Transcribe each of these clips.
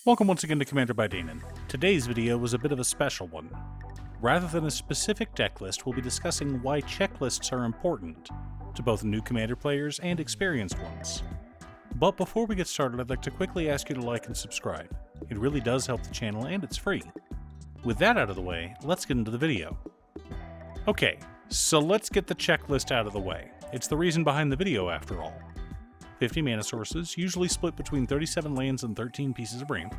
Welcome once again to Commander by Danon. Today's video was a bit of a special one. Rather than a specific deck list, we'll be discussing why checklists are important to both new Commander players and experienced ones. But before we get started, I'd like to quickly ask you to like and subscribe. It really does help the channel and it's free. With that out of the way, let's get into the video. Okay, so let's get the checklist out of the way. It's the reason behind the video after all. 50 mana sources, usually split between 37 lands and 13 pieces of ramp,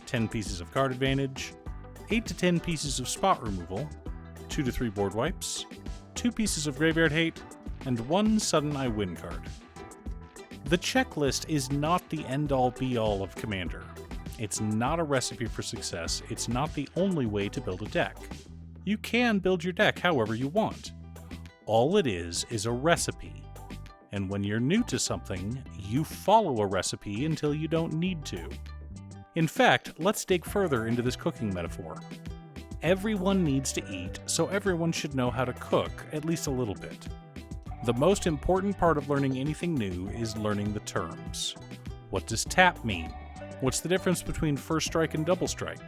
10 pieces of card advantage, 8 to 10 pieces of spot removal, 2 to 3 board wipes, 2 pieces of graveyard hate, and 1 sudden I win card. The checklist is not the end-all be-all of Commander. It's not a recipe for success, it's not the only way to build a deck. You can build your deck however you want. All it is a recipe. And when you're new to something, you follow a recipe until you don't need to. In fact, let's dig further into this cooking metaphor. Everyone needs to eat, so everyone should know how to cook, at least a little bit. The most important part of learning anything new is learning the terms. What does tap mean? What's the difference between first strike and double strike?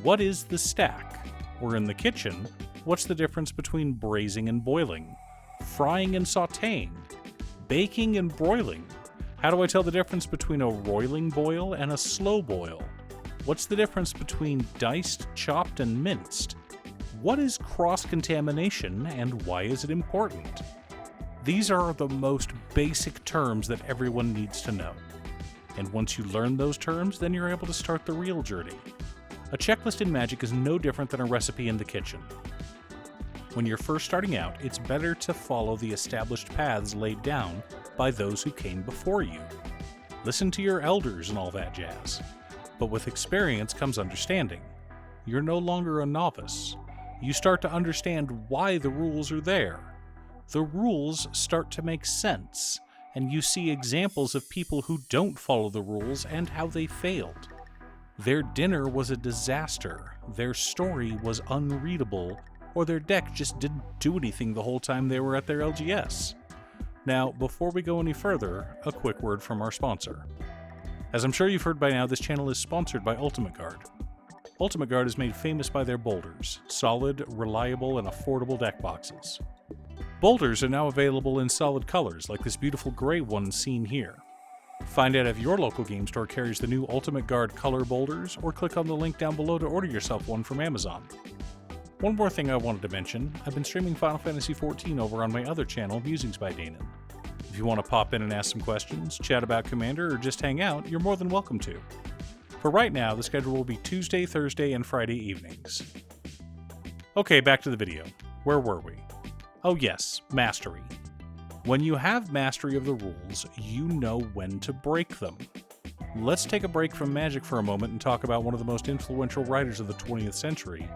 What is the stack? Or in the kitchen, what's the difference between braising and boiling? Frying and sautéing? Baking and broiling? How do I tell the difference between a roiling boil and a slow boil? What's the difference between diced, chopped, and minced? What is cross-contamination and why is it important? These are the most basic terms that everyone needs to know. And once you learn those terms, then you're able to start the real journey. A checklist in Magic is no different than a recipe in the kitchen. When you're first starting out, it's better to follow the established paths laid down by those who came before you. Listen to your elders and all that jazz. But with experience comes understanding. You're no longer a novice. You start to understand why the rules are there. The rules start to make sense, and you see examples of people who don't follow the rules and how they failed. Their dinner was a disaster, their story was unreadable, or their deck just didn't do anything the whole time they were at their LGS. Now, before we go any further, a quick word from our sponsor. As I'm sure you've heard by now, this channel is sponsored by Ultimate Guard. Ultimate Guard is made famous by their boulders, solid, reliable, and affordable deck boxes. Boulders are now available in solid colors, like this beautiful gray one seen here. Find out if your local game store carries the new Ultimate Guard color boulders, or click on the link down below to order yourself one from Amazon. One more thing I wanted to mention, I've been streaming Final Fantasy XIV over on my other channel, Musings by Danon. If you want to pop in and ask some questions, chat about Commander, or just hang out, you're more than welcome to. For right now, the schedule will be Tuesday, Thursday, and Friday evenings. Okay, back to the video. Where were we? Oh yes, mastery. When you have mastery of the rules, you know when to break them. Let's take a break from Magic for a moment and talk about one of the most influential writers of the 20th century,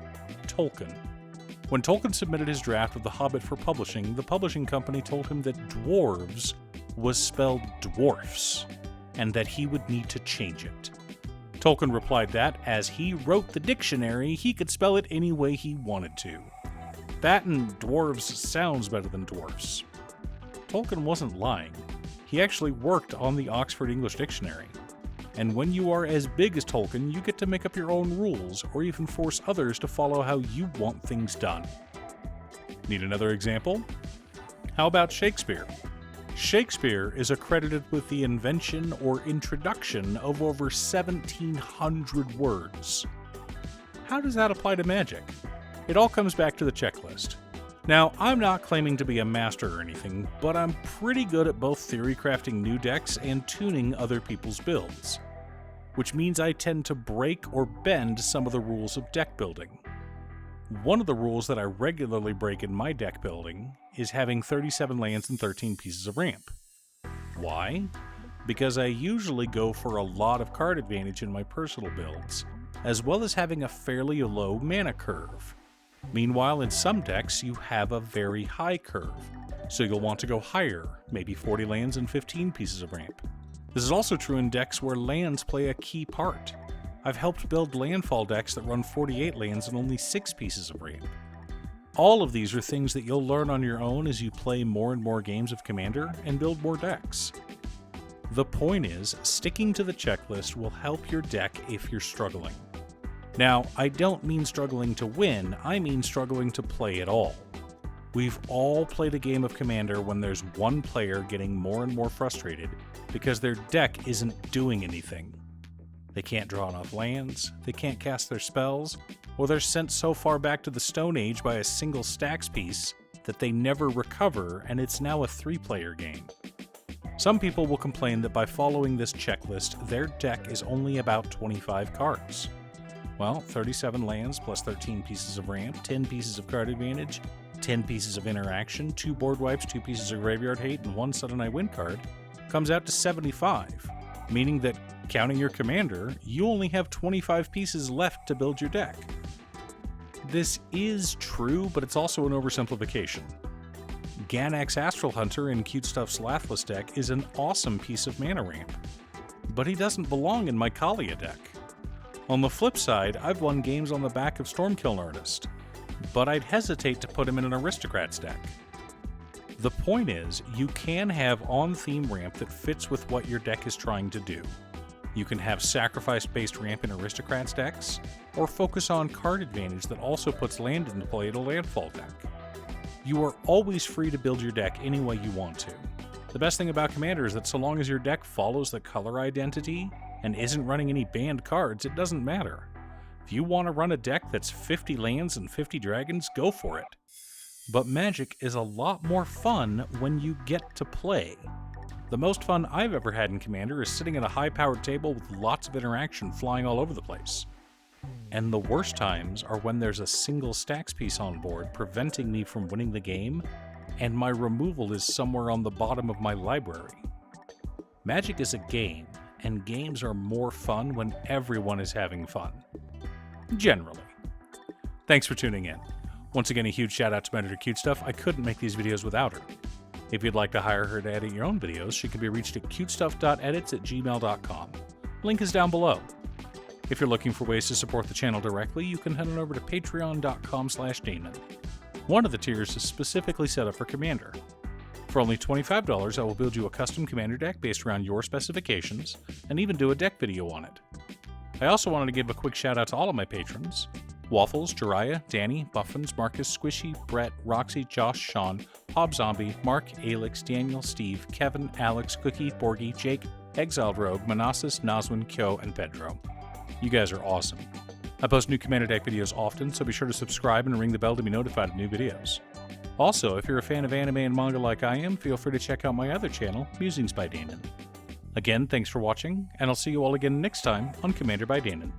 Tolkien. When Tolkien submitted his draft of The Hobbit for publishing, the publishing company told him that dwarves was spelled dwarfs, and that he would need to change it. Tolkien replied that, as he wrote the dictionary, he could spell it any way he wanted to. That and dwarves sounds better than dwarfs. Tolkien wasn't lying. He actually worked on the Oxford English Dictionary. And when you are as big as Tolkien, you get to make up your own rules, or even force others to follow how you want things done. Need another example? How about Shakespeare? Shakespeare is accredited with the invention or introduction of over 1,700 words. How does that apply to Magic? It all comes back to the checklist. Now, I'm not claiming to be a master or anything, but I'm pretty good at both theory crafting new decks and tuning other people's builds, which means I tend to break or bend some of the rules of deck building. One of the rules that I regularly break in my deck building is having 37 lands and 13 pieces of ramp. Why? Because I usually go for a lot of card advantage in my personal builds, as well as having a fairly low mana curve. Meanwhile, in some decks, you have a very high curve, so you'll want to go higher, maybe 40 lands and 15 pieces of ramp. This is also true in decks where lands play a key part. I've helped build landfall decks that run 48 lands and only 6 pieces of ramp. All of these are things that you'll learn on your own as you play more and more games of Commander and build more decks. The point is, sticking to the checklist will help your deck if you're struggling. Now, I don't mean struggling to win, I mean struggling to play at all. We've all played a game of Commander when there's one player getting more and more frustrated because their deck isn't doing anything. They can't draw enough lands, they can't cast their spells, or they're sent so far back to the Stone Age by a single stacks piece that they never recover, and it's now a 3-player game. Some people will complain that by following this checklist, their deck is only about 25 cards. Well, 37 lands plus 13 pieces of ramp, 10 pieces of card advantage, 10 pieces of interaction, 2 board wipes, 2 pieces of graveyard hate, and 1 Sudden I Win card comes out to 75, meaning that, counting your commander, you only have 25 pieces left to build your deck. This is true, but it's also an oversimplification. Ganax Astral Hunter in cutestuff's Lathless deck is an awesome piece of mana ramp, but he doesn't belong in my Kaalia deck. On the flip side, I've won games on the back of Stormkiln Artist, but I'd hesitate to put him in an Aristocrats deck. The point is, you can have on-theme ramp that fits with what your deck is trying to do. You can have sacrifice-based ramp in Aristocrats decks, or focus on card advantage that also puts land into play in a landfall deck. You are always free to build your deck any way you want to. The best thing about Commander is that so long as your deck follows the color identity and isn't running any banned cards, it doesn't matter. If you want to run a deck that's 50 lands and 50 dragons, go for it. But Magic is a lot more fun when you get to play. The most fun I've ever had in Commander is sitting at a high-powered table with lots of interaction flying all over the place. And the worst times are when there's a single stacks piece on board preventing me from winning the game, and my removal is somewhere on the bottom of my library. Magic is a game, and games are more fun when everyone is having fun. Generally. Thanks for tuning in. Once again, a huge shout out to my editor Cutestuff. I couldn't make these videos without her. If you'd like to hire her to edit your own videos, she can be reached at cutestuff.edits@gmail.com. Link is down below. If you're looking for ways to support the channel directly, you can head on over to patreon.com/Damon. One of the tiers is specifically set up for Commander. For only $25, I will build you a custom Commander deck based around your specifications, and even do a deck video on it. I also wanted to give a quick shout out to all of my patrons: Waffles, Jiraiya, Danny, Buffins, Marcus, Squishy, Brett, Roxy, Josh, Sean, Hob Zombie, Mark, Alex, Daniel, Steve, Kevin, Alex, Cookie, Borgie, Jake, Exiled Rogue, Manassas, Nazwin, Kyo, and Pedro. You guys are awesome. I post new Commander deck videos often, so be sure to subscribe and ring the bell to be notified of new videos. Also, if you're a fan of anime and manga like I am, feel free to check out my other channel, Musings by Damon. Again, thanks for watching, and I'll see you all again next time on Commander by Damon.